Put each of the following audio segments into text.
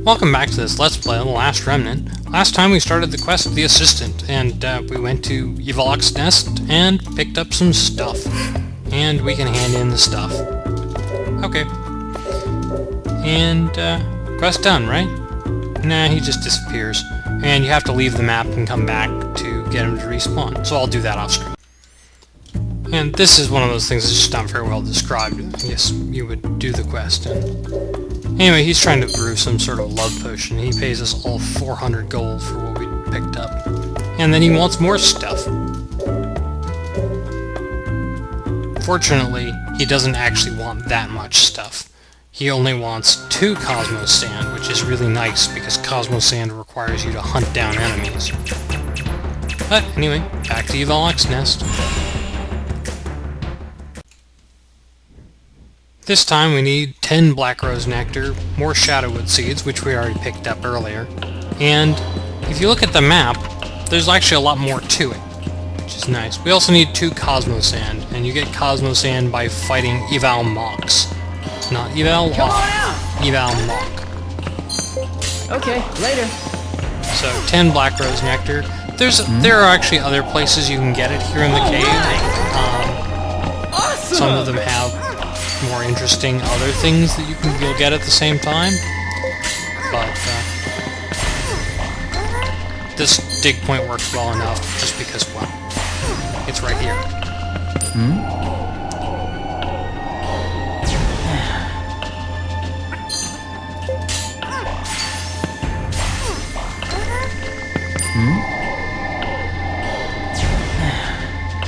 Welcome back to this Let's Play of the Last Remnant. Last time we started the quest of the Assistant, and we went to Evolok's nest and picked up some stuff. And we can hand in the stuff. Okay. And, quest done, right? Nah, he just disappears. And you have to leave the map and come back to get him to respawn. So I'll do that off screen. And this is one of those things that's just not very well described. I guess you would do the quest. And anyway, he's trying to brew some sort of love potion. He pays us all 400 gold for what we picked up. And then he wants more stuff. Fortunately, he doesn't actually want that much stuff. He only wants 2 Cosmos Sand, which is really nice because Cosmos Sand requires you to hunt down enemies. But anyway, back to Evolok's nest. This time we need 10 Black Rose Nectar, more Shadowwood Seeds, which we already picked up earlier, and if you look at the map, there's actually a lot more to it, which is nice. We also need 2 Cosmos Sand, and you get Cosmos Sand by fighting Eval Mox. Not Eval Lock, Eval Mock. Okay, later. So 10 Black Rose Nectar. There are actually other places you can get it here in the cave. Awesome. Some of them have more interesting other things that you'll get at the same time, but this dig point works well enough just because, well, it's right here.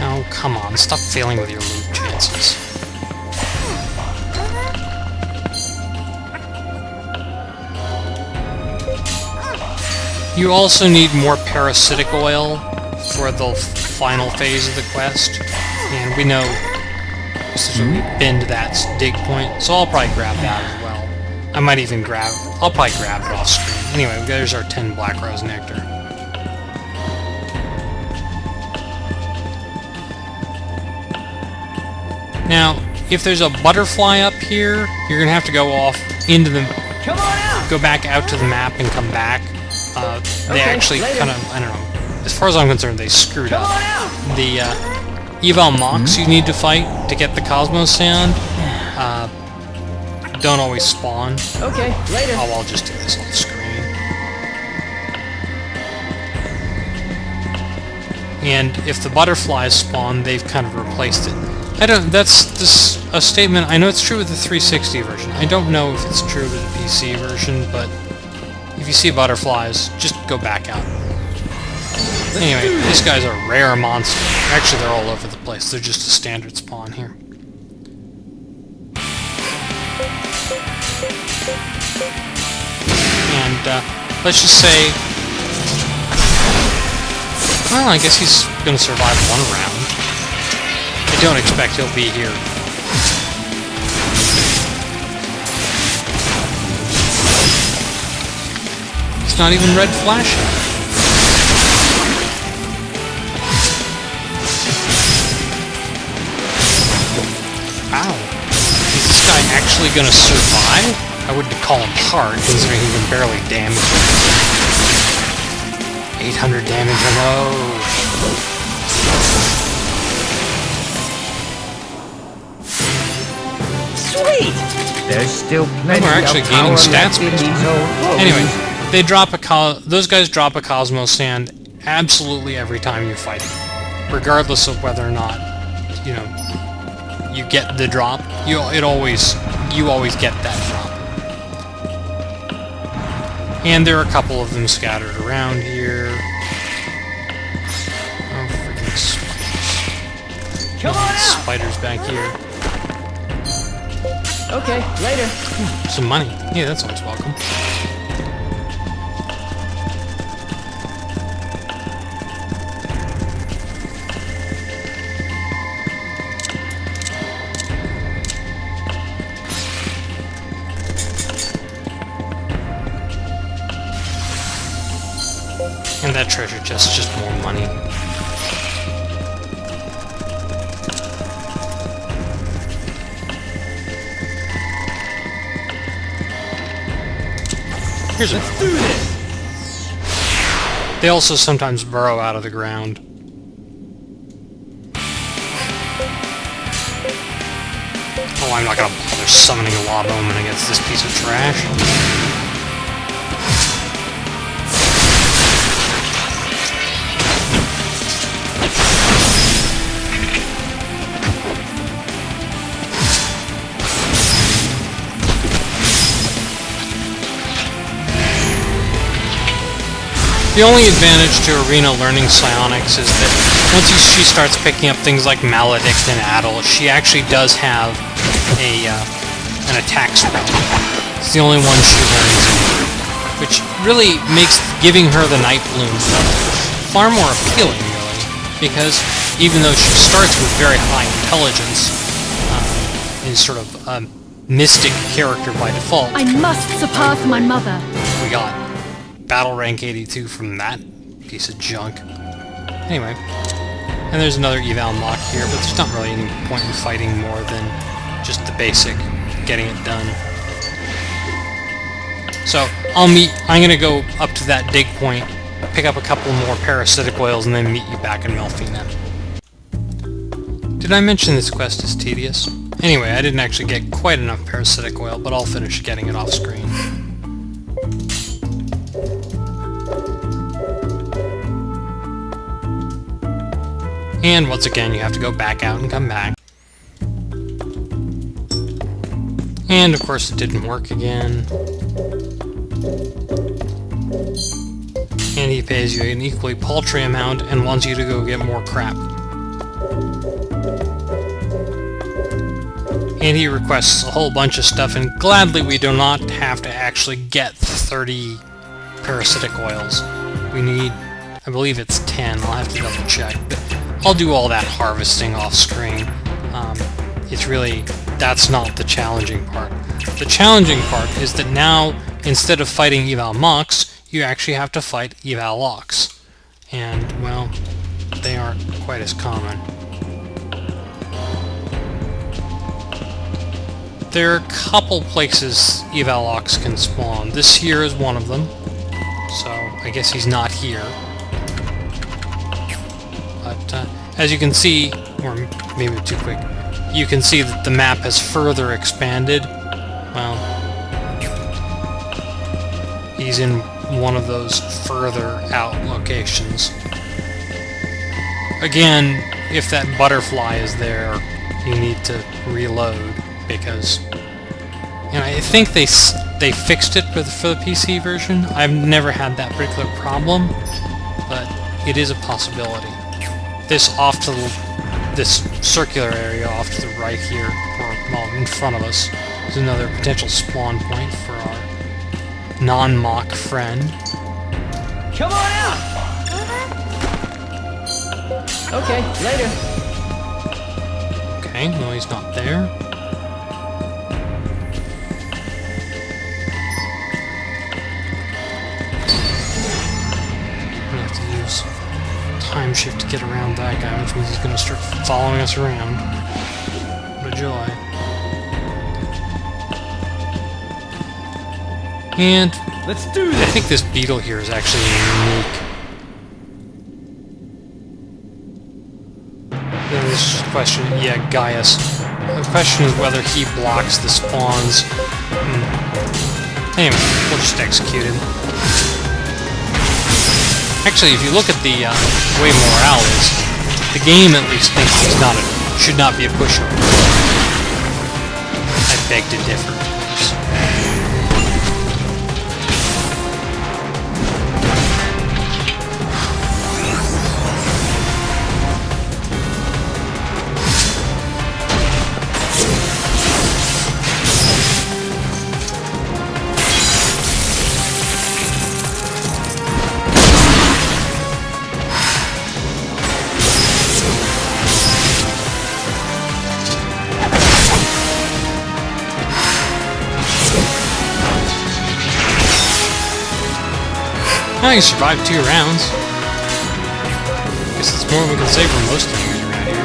Oh, come on, stop failing with your loot chances. You also need more parasitic oil for the final phase of the quest, and we know this is we've been to that dig point, so I'll probably grab that as well. I might even I'll probably grab it off screen. Anyway, there's our 10 Black Rose Nectar. Now, if there's a butterfly up here, you're gonna have to go off into the... Come on out! Go back out to the map and come back. They actually kind of, I don't know, as far as I'm concerned, they screwed up. The Eval Mox you need to fight to get the Cosmos Sand don't always spawn. Okay, later. Oh, I'll just do this off screen. And if the butterflies spawn, they've kind of replaced it. That's a statement, I know it's true with the 360 version. I don't know if it's true with the PC version, but if you see butterflies, just go back out. Anyway, this guy's a rare monster. Actually, they're all over the place. They're just a standard spawn here. And, let's just say... Well, I guess he's gonna survive 1 round. I don't expect he'll be here. It's not even red flashing. Ow. Is this guy actually gonna survive? I wouldn't call him hard, considering he can barely damage him. 800 damage, hello! Sweet! There's still plenty we're actually of gaining power stats left in based these on old hoes. Anyway, they drop those guys drop a Cosmos Sand absolutely every time you fight them. Regardless of whether or not, you know, you get the drop, you always get that drop. And there are a couple of them scattered around here. Oh, freaking spiders. Come on out! Spiders back here. Okay, later. Some money. Yeah, that's always welcome. And that treasure chest is just more money. Here's a... Let's do this! They also sometimes burrow out of the ground. Oh, I'm not gonna bother summoning a Lob Omen against this piece of trash. The only advantage to Irina learning psionics is that once she starts picking up things like Maledict and Addle, she actually does have an attack spell. It's the only one she learns, which really makes giving her the Night Bloom far more appealing, really, because even though she starts with very high intelligence, is sort of a mystic character by default. I must surpass my mother. We got Battle Rank 82 from that piece of junk. Anyway, and there's another eval mock here, but there's not really any point in fighting more than just the basic getting it done. So I'm gonna go up to that dig point, pick up a couple more parasitic oils, and then meet you back in Melfina. Did I mention this quest is tedious? Anyway, I didn't actually get quite enough parasitic oil, but I'll finish getting it off screen. And once again, you have to go back out and come back. And of course it didn't work again. And he pays you an equally paltry amount and wants you to go get more crap. And he requests a whole bunch of stuff, and gladly we do not have to actually get 30 parasitic oils. We need, I believe it's 10, I'll have to double check. But I'll do all that harvesting off screen. It's really, that's not the challenging part. The challenging part is that now, instead of fighting eval mocks, you actually have to fight eval locks. And, well, they aren't quite as common. There are a couple places eval locks can spawn. This here is one of them, so I guess he's not here. But as you can see, or maybe too quick, you can see that the map has further expanded. Well, he's in one of those further out locations. Again, if that butterfly is there, you need to reload, because, and I think they fixed it for the PC version. I've never had that particular problem, but it is a possibility. This circular area off to the right here, or well, in front of us, is another potential spawn point for our non-mock friend. Come on out! Okay, later. Okay, no, he's not there. I'm gonna have to use time shift to get around that guy, which means he's gonna start following us around. What a joy. And Let's do I this! think this beetle here is actually unique. Then this question, yeah, Gaius. The question is whether he blocks the spawns. Anyway, we'll just execute him. Actually, if you look at the way morale is, the game at least thinks he's should not be a pushover. I beg to differ, of course. I think he survived 2 rounds. Guess it's more than we can say for most enemies around here.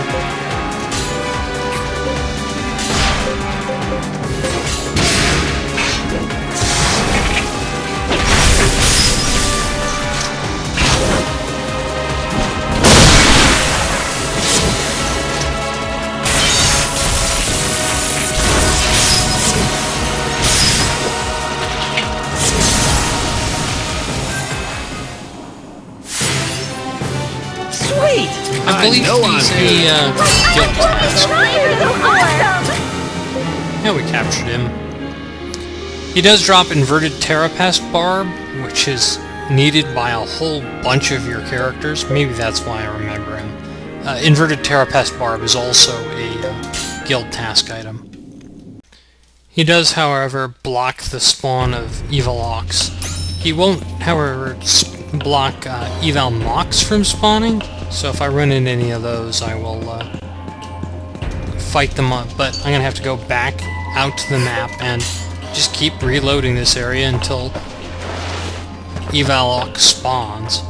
I believe he's a guild task. Yeah, we captured him. He does drop Inverted Terrapest Barb, which is needed by a whole bunch of your characters. Maybe that's why I remember him. Inverted Terrapest Barb is also a guild task item. He does, however, block the spawn of Evil Ox. He won't, however, block Eval Mox from spawning, so if I run into any of those, I will fight them up. But I'm going to have to go back out to the map and just keep reloading this area until Eval Ox spawns.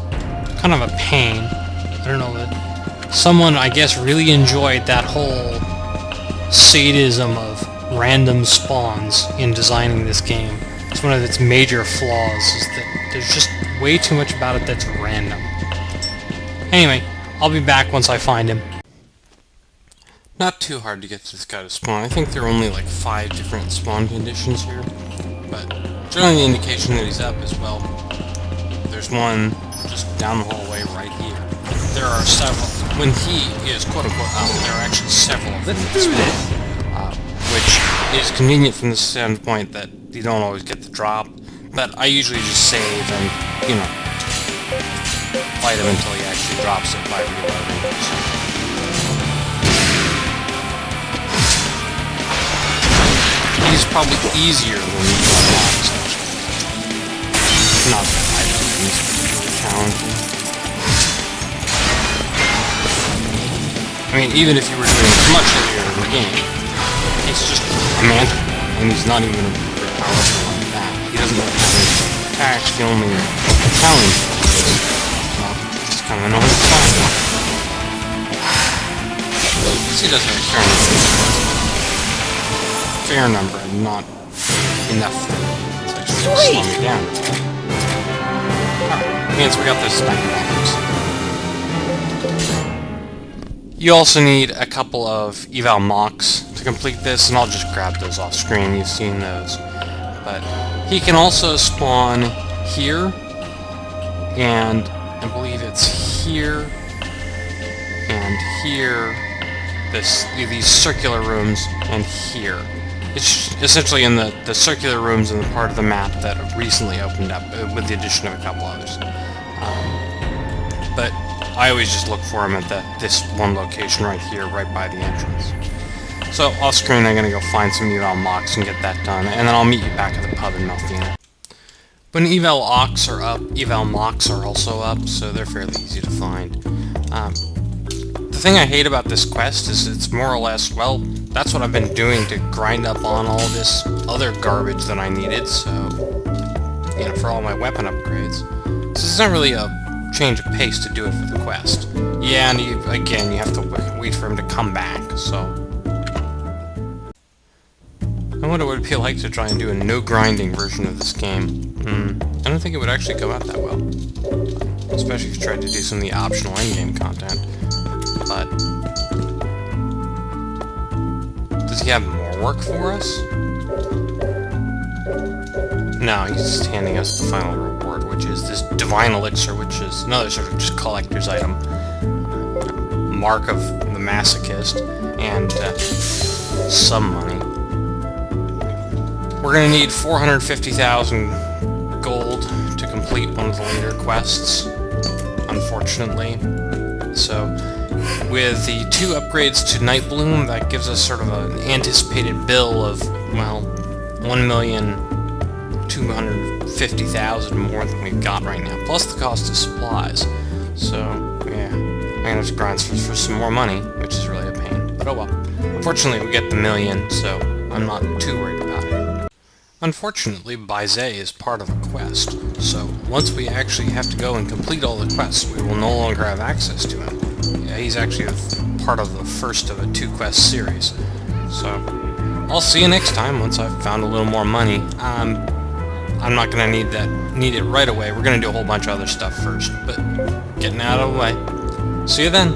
Kind of a pain. I don't know, but someone, I guess, really enjoyed that whole sadism of random spawns in designing this game. It's one of its major flaws, is that there's just way too much about it that's random. Anyway, I'll be back once I find him. Not too hard to get this guy to spawn. I think there are only like 5 different spawn conditions here, but generally the indication that he's up is, well, there's one just down the hallway right here. There are several. When he is quote-unquote up, there are actually several of them. Let's do this! Which is convenient from the standpoint that you don't always get the drop, but I usually just save and, you know, fight him until he actually drops it by reloading. So. He's probably easier than the blocks, actually. Not that I don't think he's particularly challenging. I mean, even if you were doing it much earlier in the game, it's just a mantle, and he's not even very powerful like that. He doesn't really have any attacks. The only challenge is, well, it's kind of annoying to find. He does have a fair number, and not enough to actually slow me down. Alright, means we got this sniper box. You also need a couple of Eval Mox to complete this, and I'll just grab those off screen, you've seen those. But he can also spawn here, and I believe it's here, and here, these circular rooms, and here. It's essentially in the circular rooms in the part of the map that have recently opened up, with the addition of a couple others. But I always just look for him at this one location right here, right by the entrance. So, off screen, I'm going to go find some Eval Mox and get that done, and then I'll meet you back at the pub in Melfina. When Eval Ox are up, Eval Mox are also up, so they're fairly easy to find. The thing I hate about this quest is it's more or less, well, that's what I've been doing to grind up on all this other garbage that I needed, so, you know, for all my weapon upgrades. So it's not really a change of pace to do it for the quest. Yeah, and again, you have to wait for him to come back, so... I wonder what it would be like to try and do a no-grinding version of this game. I don't think it would actually go out that well. Especially if you tried to do some of the optional endgame content. But... does he have more work for us? No, he's just handing us the final reward, which is this Divine Elixir, which is another sort of just collector's item. Mark of the Masochist, and some money. We're going to need 450,000 gold to complete one of the later quests, unfortunately. So, with the 2 upgrades to Nightbloom, that gives us sort of an anticipated bill of, well, 1,250,000 more than we've got right now, plus the cost of supplies. So, yeah, I'm going to have to grind for some more money, which is really a pain, but oh well. Fortunately, we get the 1,000,000, so I'm not too worried about it. Unfortunately, Baizé is part of a quest, so once we actually have to go and complete all the quests, we will no longer have access to him. Yeah, he's actually part of the first of a 2-quest series. So, I'll see you next time once I've found a little more money. I'm not going to need it right away. We're going to do a whole bunch of other stuff first, but getting out of the way. See you then!